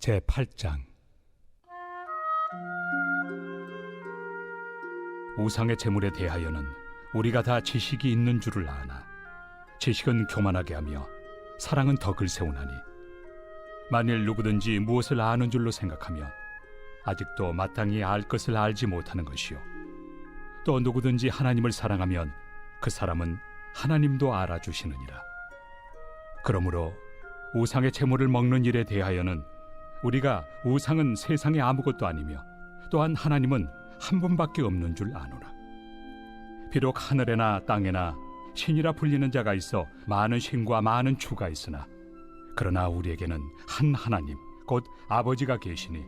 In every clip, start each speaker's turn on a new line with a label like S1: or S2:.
S1: 제8장. 우상의 제물에 대하여는 우리가 다 지식이 있는 줄을 아나 지식은 교만하게 하며 사랑은 덕을 세우나니, 만일 누구든지 무엇을 아는 줄로 생각하면 아직도 마땅히 알 것을 알지 못하는 것이요, 또 누구든지 하나님을 사랑하면 그 사람은 하나님도 알아주시느니라. 그러므로 우상의 제물을 먹는 일에 대하여는 우리가 우상은 세상에 아무것도 아니며 또한 하나님은 한 분밖에 없는 줄 아노라. 비록 하늘에나 땅에나 신이라 불리는 자가 있어 많은 신과 많은 주가 있으나, 그러나 우리에게는 한 하나님 곧 아버지가 계시니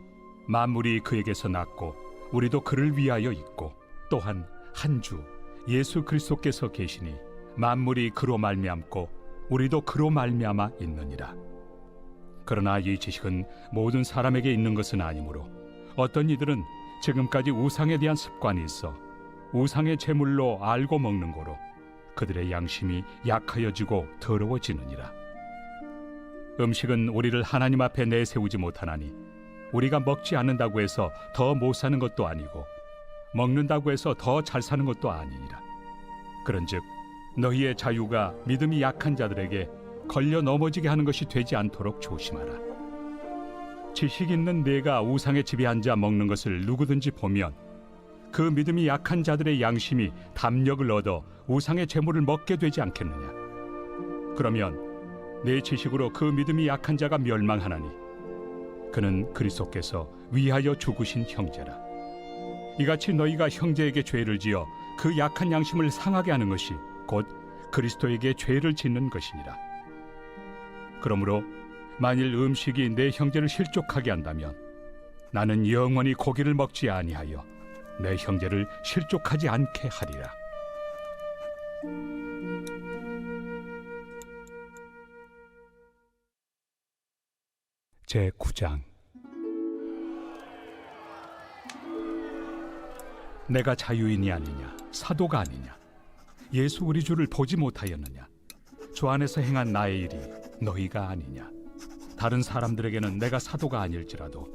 S1: 만물이 그에게서 났고 우리도 그를 위하여 있고, 또한 한 주 예수 그리스도께서 계시니 만물이 그로 말미암고 우리도 그로 말미암아 있느니라. 그러나 이 지식은 모든 사람에게 있는 것은 아니므로 어떤 이들은 지금까지 우상에 대한 습관이 있어 우상의 제물로 알고 먹는 거로 그들의 양심이 약하여지고 더러워지느니라. 음식은 우리를 하나님 앞에 내세우지 못하나니, 우리가 먹지 않는다고 해서 더 못 사는 것도 아니고 먹는다고 해서 더 잘 사는 것도 아니니라. 그런즉 너희의 자유가 믿음이 약한 자들에게 걸려 넘어지게 하는 것이 되지 않도록 조심하라. 지식 있는 내가 우상의 집에 앉아 먹는 것을 누구든지 보면 그 믿음이 약한 자들의 양심이 담력을 얻어 우상의 제물을 먹게 되지 않겠느냐. 그러면 내 지식으로 그 믿음이 약한 자가 멸망하나니, 그는 그리스도께서 위하여 죽으신 형제라. 이같이 너희가 형제에게 죄를 지어 그 약한 양심을 상하게 하는 것이 곧 그리스도에게 죄를 짓는 것이니라. 그러므로 만일 음식이 내 형제를 실족하게 한다면 나는 영원히 고기를 먹지 아니하여 내 형제를 실족하지 않게 하리라. 제9장. 내가 자유인이 아니냐, 사도가 아니냐, 예수 우리 주를 보지 못하였느냐, 주 안에서 행한 나의 일이 너희가 아니냐. 다른 사람들에게는 내가 사도가 아닐지라도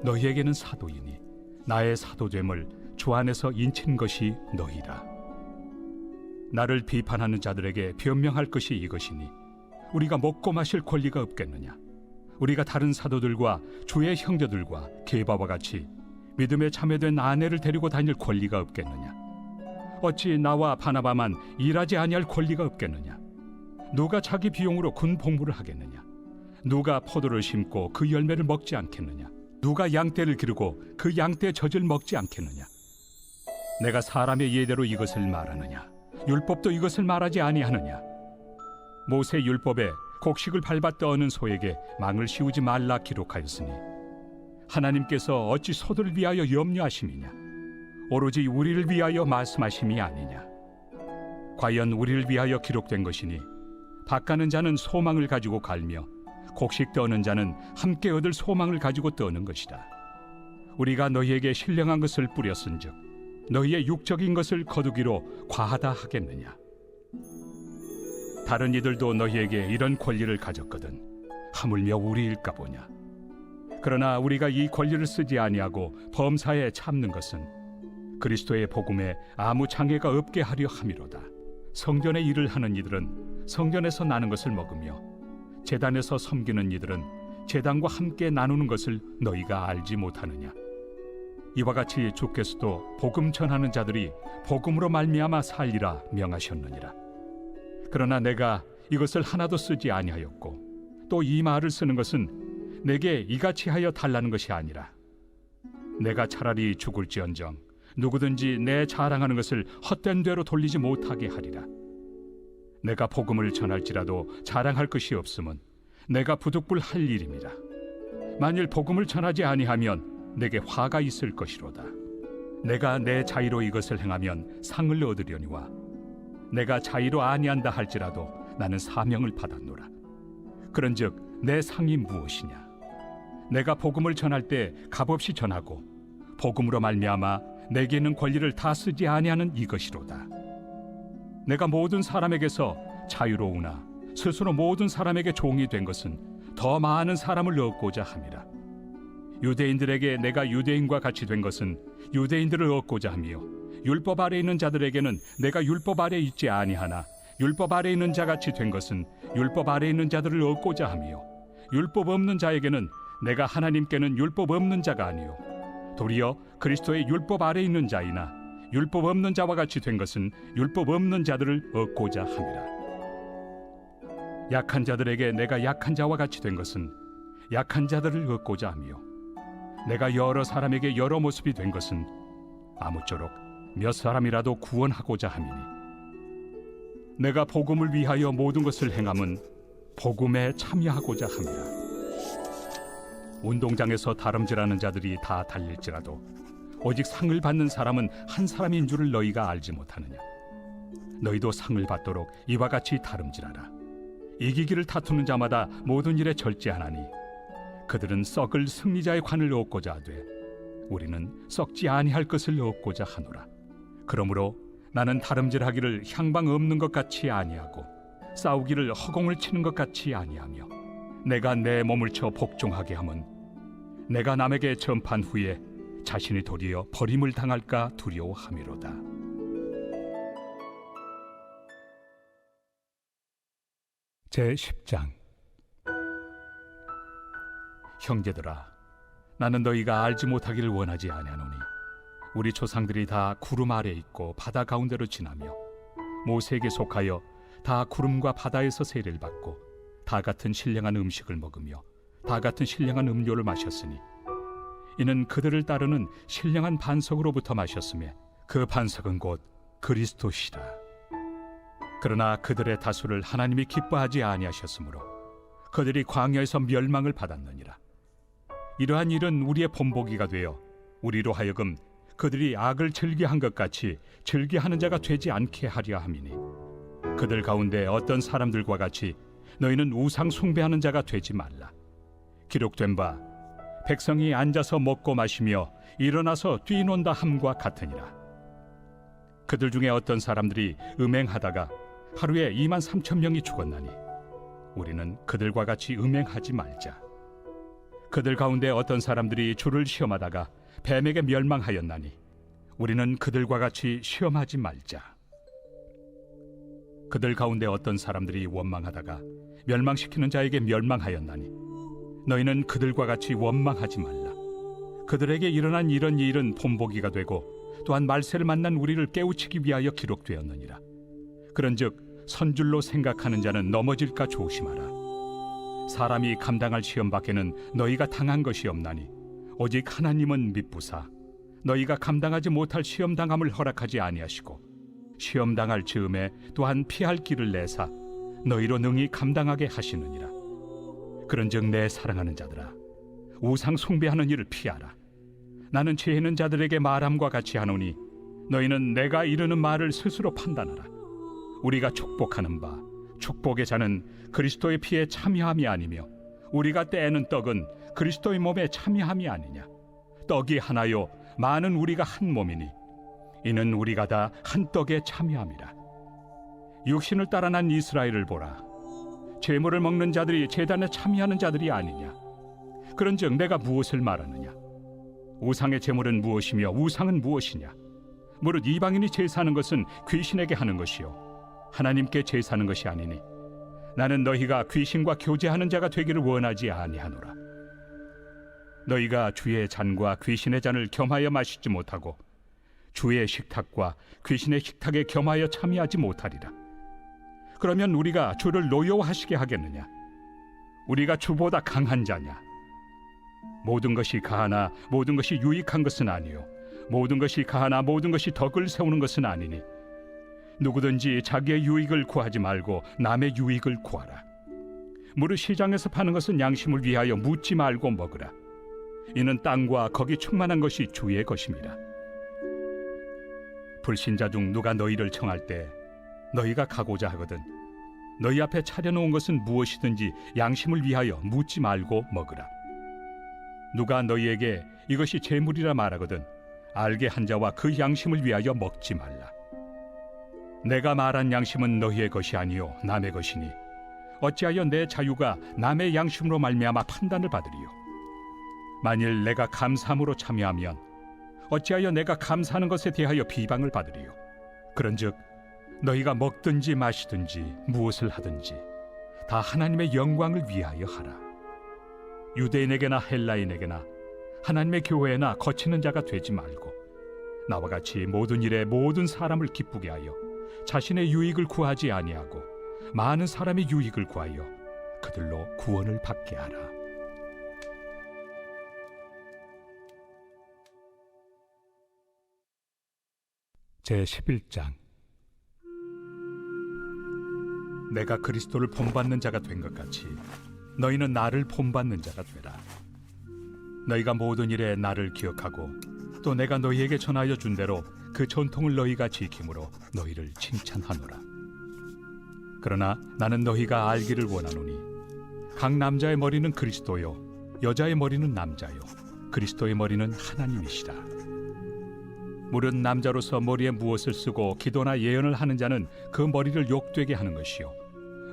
S1: 너희에게는 사도이니 나의 사도됨을 주 안에서 인친 것이 너희라. 나를 비판하는 자들에게 변명할 것이 이것이니, 우리가 먹고 마실 권리가 없겠느냐. 우리가 다른 사도들과 주의 형제들과 게바와 같이 믿음에 참여된 아내를 데리고 다닐 권리가 없겠느냐. 어찌 나와 바나바만 일하지 아니할 권리가 없겠느냐. 누가 자기 비용으로 군 복무를 하겠느냐. 누가 포도를 심고 그 열매를 먹지 않겠느냐. 누가 양떼를 기르고 그 양떼의 젖을 먹지 않겠느냐. 내가 사람의 예대로 이것을 말하느냐, 율법도 이것을 말하지 아니하느냐. 모세 율법에 곡식을 밟아 떠는 소에게 망을 씌우지 말라 기록하였으니, 하나님께서 어찌 소들을 위하여 염려하심이냐. 오로지 우리를 위하여 말씀하심이 아니냐. 과연 우리를 위하여 기록된 것이니, 밭가는 자는 소망을 가지고 갈며 곡식 떠는 자는 함께 얻을 소망을 가지고 떠는 것이다. 우리가 너희에게 신령한 것을 뿌렸은즉 너희의 육적인 것을 거두기로 과하다 하겠느냐. 다른 이들도 너희에게 이런 권리를 가졌거든 하물며 우리일까 보냐. 그러나 우리가 이 권리를 쓰지 아니하고 범사에 참는 것은 그리스도의 복음에 아무 장애가 없게 하려 함이로다. 성전의 일을 하는 이들은 성전에서 나는 것을 먹으며 제단에서 섬기는 이들은 제단과 함께 나누는 것을 너희가 알지 못하느냐. 이와 같이 주께서도 복음 전하는 자들이 복음으로 말미암아 살리라 명하셨느니라. 그러나 내가 이것을 하나도 쓰지 아니하였고, 또 이 말을 쓰는 것은 내게 이같이 하여 달라는 것이 아니라, 내가 차라리 죽을지언정 누구든지 내 자랑하는 것을 헛된 대로 돌리지 못하게 하리라. 내가 복음을 전할지라도 자랑할 것이 없음은 내가 부득불 할 일입니다. 만일 복음을 전하지 아니하면 내게 화가 있을 것이로다. 내가 내 자의로 이것을 행하면 상을 얻으려니와, 내가 자의로 아니한다 할지라도 나는 사명을 받았노라. 그런즉 내 상이 무엇이냐. 내가 복음을 전할 때 값없이 전하고 복음으로 말미암아 내게 있는 권리를 다 쓰지 아니하는 이것이로다. 내가 모든 사람에게서 자유로우나 스스로 모든 사람에게 종이 된 것은 더 많은 사람을 얻고자 함이라. 유대인들에게 내가 유대인과 같이 된 것은 유대인들을 얻고자 하며 율법 아래 있는 자들에게는 내가 율법 아래 있지 아니하나 율법 아래 있는 자같이 된 것은 율법 아래 있는 자들을 얻고자 하며 율법 없는 자에게는 내가 하나님께는 율법 없는 자가 아니요 도리어 그리스도의 율법 아래 있는 자이나 율법 없는 자와 같이 된 것은 율법 없는 자들을 얻고자 함이라. 약한 자들에게 내가 약한 자와 같이 된 것은 약한 자들을 얻고자 하며 내가 여러 사람에게 여러 모습이 된 것은 아무쪼록 몇 사람이라도 구원하고자 함이니 내가 복음을 위하여 모든 것을 행함은 복음에 참여하고자 함이라. 운동장에서 다름질하는 자들이 다 달릴지라도 오직 상을 받는 사람은 한 사람인 줄을 너희가 알지 못하느냐. 너희도 상을 받도록 이와 같이 다름질하라. 이기기를 다투는 자마다 모든 일에 절제하나니 그들은 썩을 승리자의 관을 얻고자 하되 우리는 썩지 아니할 것을 얻고자 하노라. 그러므로 나는 다름질하기를 향방 없는 것 같이 아니하고 싸우기를 허공을 치는 것 같이 아니하며 내가 내 몸을 쳐 복종하게 함은 내가 남에게 전판 후에 자신이 도리어 버림을 당할까 두려워함이로다. 제10장. 형제들아, 나는 너희가 알지 못하기를 원하지 아니하노니 우리 조상들이 다 구름 아래 있고 바다 가운데로 지나며 모세에게 속하여 다 구름과 바다에서 세례를 받고 다 같은 신령한 음식을 먹으며 다 같은 신령한 음료를 마셨으니 이는 그들을 따르는 신령한 반석으로부터 마셨으며 그 반석은 곧 그리스도시라. 그러나 그들의 다수를 하나님이 기뻐하지 아니하셨으므로 그들이 광야에서 멸망을 받았느니라. 이러한 일은 우리의 본보기가 되어 우리로 하여금 그들이 악을 즐겨한 것 같이 즐겨하는 자가 되지 않게 하려 함이니 그들 가운데 어떤 사람들과 같이 너희는 우상 숭배하는 자가 되지 말라. 기록된 바 백성이 앉아서 먹고 마시며 일어나서 뛰논다 함과 같으니라. 그들 중에 어떤 사람들이 음행하다가 하루에 23,000명이 죽었나니 우리는 그들과 같이 음행하지 말자. 그들 가운데 어떤 사람들이 주를 시험하다가 뱀에게 멸망하였나니 우리는 그들과 같이 시험하지 말자. 그들 가운데 어떤 사람들이 원망하다가 멸망시키는 자에게 멸망하였나니 너희는 그들과 같이 원망하지 말라. 그들에게 일어난 이런 일은 본보기가 되고 또한 말세를 만난 우리를 깨우치기 위하여 기록되었느니라. 그런즉 선줄로 생각하는 자는 넘어질까 조심하라. 사람이 감당할 시험 밖에는 너희가 당한 것이 없나니 오직 하나님은 미쁘사 너희가 감당하지 못할 시험 당함을 허락하지 아니하시고 시험 당할 즈음에 또한 피할 길을 내사 너희로 능히 감당하게 하시느니라. 그런즉 내 사랑하는 자들아, 우상 숭배하는 일을 피하라. 나는 죄 있는 자들에게 말함과 같이 하노니 너희는 내가 이르는 말을 스스로 판단하라. 우리가 축복하는 바 축복의 자는 그리스도의 피에 참여함이 아니며 우리가 떼는 떡은 그리스도의 몸에 참여함이 아니냐. 떡이 하나요 많은 우리가 한 몸이니 이는 우리가 다 한 떡에 참여함이라. 육신을 따라 난 이스라엘을 보라. 제물을 먹는 자들이 제단에 참여하는 자들이 아니냐. 그런즉 내가 무엇을 말하느냐. 우상의 제물은 무엇이며 우상은 무엇이냐. 무릇 이방인이 제사하는 것은 귀신에게 하는 것이요 하나님께 제사하는 것이 아니니 나는 너희가 귀신과 교제하는 자가 되기를 원하지 아니하노라. 너희가 주의 잔과 귀신의 잔을 겸하여 마시지 못하고 주의 식탁과 귀신의 식탁에 겸하여 참여하지 못하리라. 그러면 우리가 주를 노여워하시게 하겠느냐. 우리가 주보다 강한 자냐. 모든 것이 가하나 모든 것이 유익한 것은 아니요 모든 것이 가하나 모든 것이 덕을 세우는 것은 아니니 누구든지 자기의 유익을 구하지 말고 남의 유익을 구하라. 무릇 시장에서 파는 것은 양심을 위하여 묻지 말고 먹으라. 이는 땅과 거기 충만한 것이 주의 것임이라. 불신자 중 누가 너희를 청할 때 너희가 가고자 하거든 너희 앞에 차려놓은 것은 무엇이든지 양심을 위하여 묻지 말고 먹으라. 누가 너희에게 이것이 제물이라 말하거든 알게 한 자와 그 양심을 위하여 먹지 말라. 내가 말한 양심은 너희의 것이 아니요 남의 것이니 어찌하여 내 자유가 남의 양심으로 말미암아 판단을 받으리요. 만일 내가 감사함으로 참여하면 어찌하여 내가 감사하는 것에 대하여 비방을 받으리요? 그런즉 너희가 먹든지 마시든지 무엇을 하든지 다 하나님의 영광을 위하여 하라. 유대인에게나 헬라인에게나 하나님의 교회에나 거치는 자가 되지 말고 나와 같이 모든 일에 모든 사람을 기쁘게 하여 자신의 유익을 구하지 아니하고 많은 사람의 유익을 구하여 그들로 구원을 받게 하라. 제11장. 내가 그리스도를 본받는 자가 된 것 같이 너희는 나를 본받는 자가 되라. 너희가 모든 일에 나를 기억하고 또 내가 너희에게 전하여 준 대로 그 전통을 너희가 지킴으로 너희를 칭찬하노라. 그러나 나는 너희가 알기를 원하노니 각 남자의 머리는 그리스도요 여자의 머리는 남자요 그리스도의 머리는 하나님이시라. 무릇 남자로서 머리에 무엇을 쓰고 기도나 예언을 하는 자는 그 머리를 욕되게 하는 것이요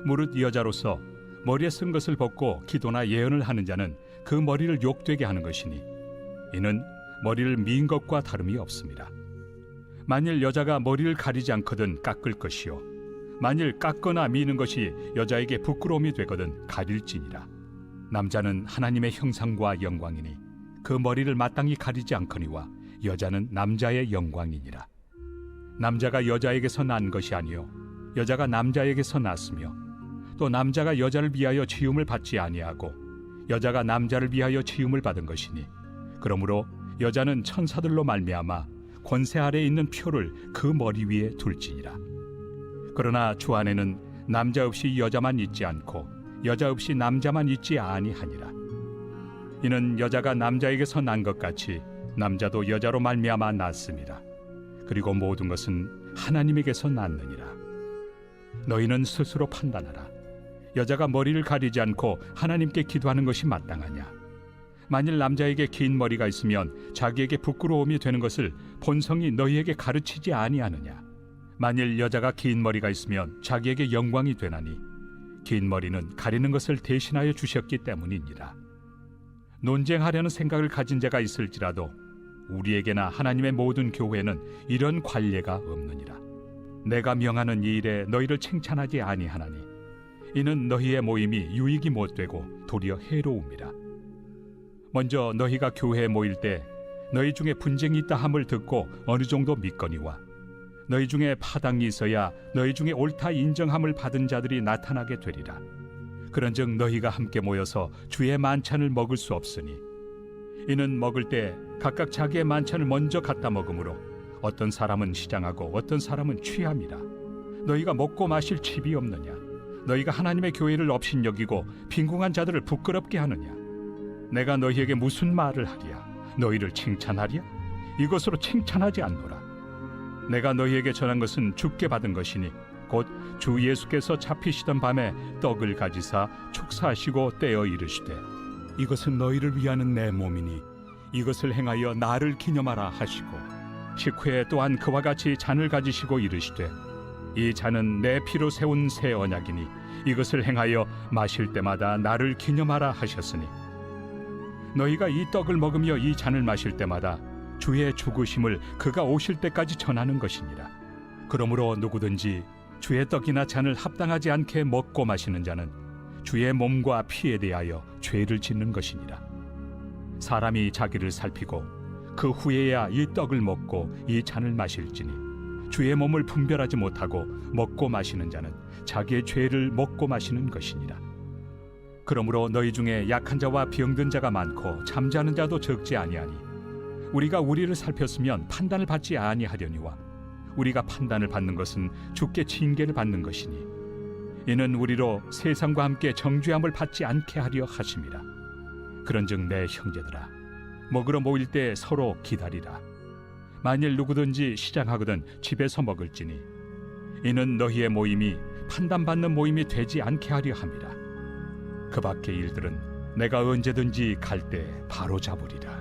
S1: 무릇 여자로서 머리에 쓴 것을 벗고 기도나 예언을 하는 자는 그 머리를 욕되게 하는 것이니 이는 머리를 민 것과 다름이 없습니다. 만일 여자가 머리를 가리지 않거든 깎을 것이요 만일 깎거나 미는 것이 여자에게 부끄러움이 되거든 가릴지니라. 남자는 하나님의 형상과 영광이니 그 머리를 마땅히 가리지 않거니와 여자는 남자의 영광이니라. 남자가 여자에게서 난 것이 아니요 여자가 남자에게서 났으며 또 남자가 여자를 위하여 지음을 받지 아니하고 여자가 남자를 위하여 지음을 받은 것이니 그러므로 여자는 천사들로 말미암아 권세 아래에 있는 표를 그 머리 위에 둘지니라. 그러나 주 안에는 남자 없이 여자만 있지 않고 여자 없이 남자만 있지 아니하니라. 이는 여자가 남자에게서 난 것 같이 남자도 여자로 말미암아 났습니다. 그리고 모든 것은 하나님에게서 났느니라. 너희는 스스로 판단하라. 여자가 머리를 가리지 않고 하나님께 기도하는 것이 마땅하냐? 만일 남자에게 긴 머리가 있으면 자기에게 부끄러움이 되는 것을 본성이 너희에게 가르치지 아니하느냐? 만일 여자가 긴 머리가 있으면 자기에게 영광이 되나니 긴 머리는 가리는 것을 대신하여 주셨기 때문이니라. 논쟁하려는 생각을 가진 자가 있을지라도 우리에게나 하나님의 모든 교회는 이런 관례가 없느니라. 내가 명하는 이 일에 너희를 칭찬하지 아니하나니 이는 너희의 모임이 유익이 못되고 도리어 해로움이라. 먼저 너희가 교회에 모일 때 너희 중에 분쟁이 있다 함을 듣고 어느 정도 믿거니와 너희 중에 파당이 있어야 너희 중에 옳다 인정함을 받은 자들이 나타나게 되리라. 그런즉 너희가 함께 모여서 주의 만찬을 먹을 수 없으니 이는 먹을 때 각각 자기의 만찬을 먼저 갖다 먹으므로 어떤 사람은 시장하고 어떤 사람은 취함이라. 너희가 먹고 마실 칩이 없느냐? 너희가 하나님의 교회를 업신여기고 빈궁한 자들을 부끄럽게 하느냐? 내가 너희에게 무슨 말을 하랴? 너희를 칭찬하랴? 이것으로 칭찬하지 않노라. 내가 너희에게 전한 것은 주께 받은 것이니 곧 주 예수께서 잡히시던 밤에 떡을 가지사 축사하시고 떼어 이르시되 이것은 너희를 위하는 내 몸이니 이것을 행하여 나를 기념하라 하시고 식후에 또한 그와 같이 잔을 가지시고 이르시되 이 잔은 내 피로 세운 새 언약이니 이것을 행하여 마실 때마다 나를 기념하라 하셨으니 너희가 이 떡을 먹으며 이 잔을 마실 때마다 주의 죽으심을 그가 오실 때까지 전하는 것이니라. 그러므로 누구든지 주의 떡이나 잔을 합당하지 않게 먹고 마시는 자는 주의 몸과 피에 대하여 죄를 짓는 것이니라. 사람이 자기를 살피고 그 후에야 이 떡을 먹고 이 잔을 마실지니 주의 몸을 분별하지 못하고 먹고 마시는 자는 자기의 죄를 먹고 마시는 것이니라. 그러므로 너희 중에 약한 자와 병든 자가 많고 잠자는 자도 적지 아니하니 우리가 우리를 살폈으면 판단을 받지 아니하려니와 우리가 판단을 받는 것은 주께 징계를 받는 것이니 이는 우리로 세상과 함께 정죄함을 받지 않게 하려 하심이라. 그런즉 내 형제들아 먹으러 모일 때 서로 기다리라. 만일 누구든지 시장하거든 집에서 먹을지니 이는 너희의 모임이 판단받는 모임이 되지 않게 하려 함이라. 그 밖의 일들은 내가 언제든지 갈 때 바로 잡으리라.